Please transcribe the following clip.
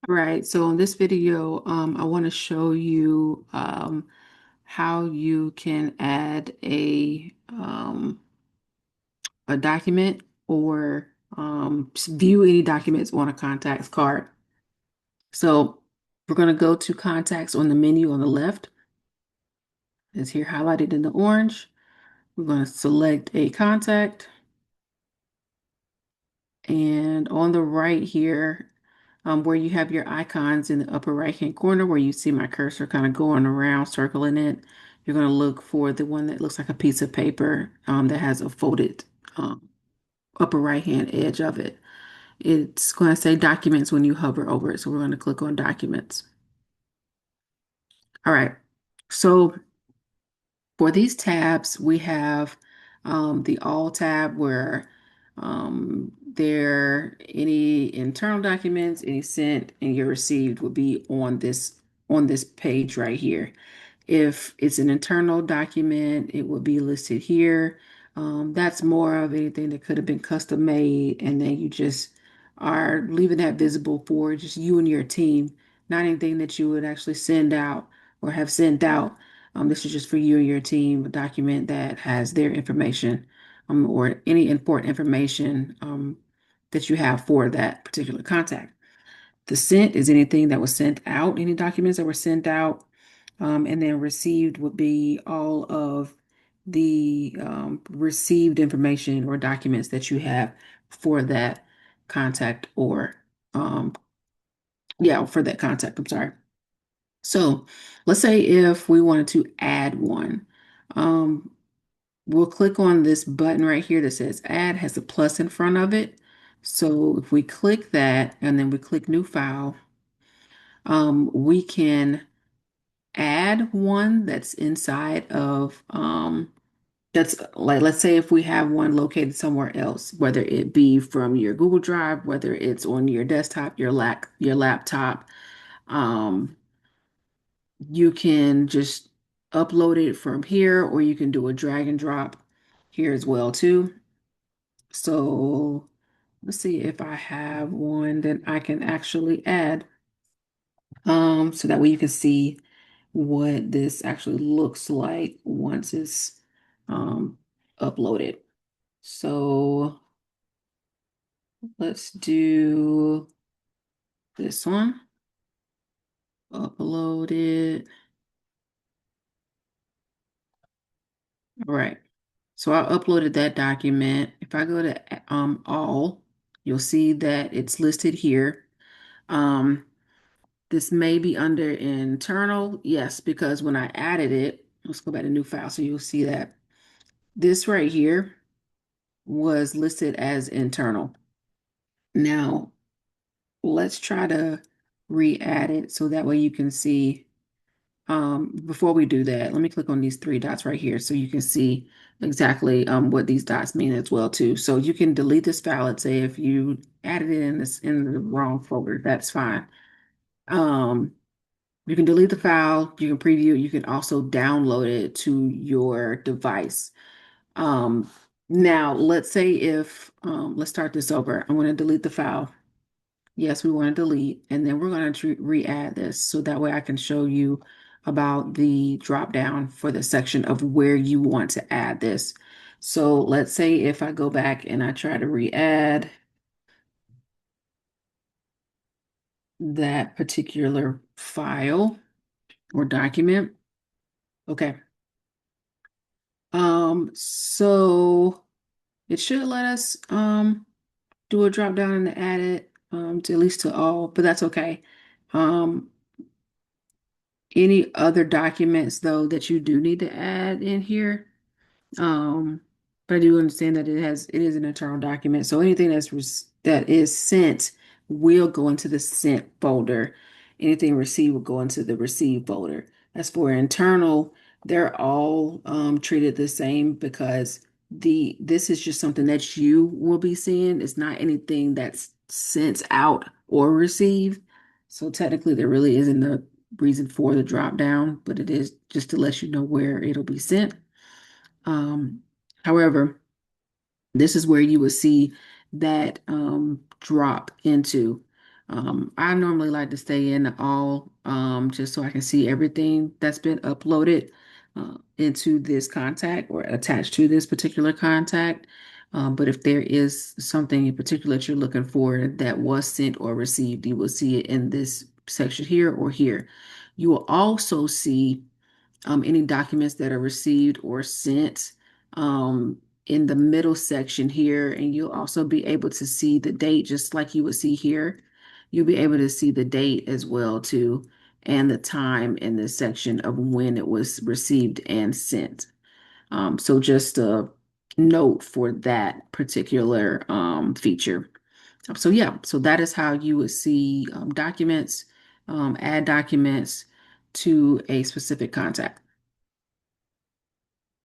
All right, so in this video, I want to show you how you can add a document or view any documents on a contacts card. So we're going to go to contacts on the menu on the left. It's here highlighted in the orange. We're going to select a contact, and on the right here, where you have your icons in the upper right hand corner where you see my cursor kind of going around, circling it, you're going to look for the one that looks like a piece of paper that has a folded um, upper right hand edge of it. It's going to say documents when you hover over it. So we're going to click on documents. All right. So for these tabs, we have the All tab where there any internal documents, any sent, and your received will be on this page right here. If it's an internal document, it will be listed here. That's more of anything that could have been custom made, and then you just are leaving that visible for just you and your team, not anything that you would actually send out or have sent out. This is just for you and your team, a document that has their information or any important information that you have for that particular contact. The sent is anything that was sent out, any documents that were sent out. And then received would be all of the received information or documents that you have for that contact or, um, yeah, for that contact. I'm sorry. So let's say if we wanted to add one, um, we'll click on this button right here that says add, has a plus in front of it. So if we click that and then we click new file, we can add one that's inside of that's like, let's say if we have one located somewhere else, whether it be from your Google Drive, whether it's on your desktop, your laptop, um, you can just upload it from here, or you can do a drag and drop here as well too. So let's see if I have one that I can actually add, so that way you can see what this actually looks like once it's um, uploaded. So let's do this one, upload it. All right. So I uploaded that document. If I go to all, you'll see that it's listed here. Um, this may be under internal. Yes, because when I added it, let's go back to new file. So you'll see that this right here was listed as internal. Now, let's try to re-add it so that way you can see. Before we do that, let me click on these three dots right here so you can see exactly what these dots mean as well too. So you can delete this file. Let's say if you added it in the wrong folder, that's fine. Um, you can delete the file, you can preview it, you can also download it to your device. Um, Now let's say if let's start this over. I'm going to delete the file. Yes, we want to delete, and then we're going to re-add this so that way I can show you about the drop down for the section of where you want to add this. So let's say if I go back and I try to re-add that particular file or document. Okay. So it should let us do a drop down and add it to at least to all, but that's okay. Um, Any other documents though that you do need to add in here? Um, but I do understand that it is an internal document. So anything that is sent will go into the sent folder. Anything received will go into the received folder. As for internal, they're all treated the same because this is just something that you will be seeing. It's not anything that's sent out or received. So technically, there really isn't a reason for the drop down, but it is just to let you know where it'll be sent. Um, However, this is where you will see that drop into. I normally like to stay in all just so I can see everything that's been uploaded into this contact or attached to this particular contact. But if there is something in particular that you're looking for that was sent or received, you will see it in this section here or here. You will also see any documents that are received or sent in the middle section here. And you'll also be able to see the date, just like you would see here. You'll be able to see the date as well too, and the time in this section of when it was received and sent. So just a note for that particular feature. So yeah, so that is how you would see documents, add documents to a specific contact.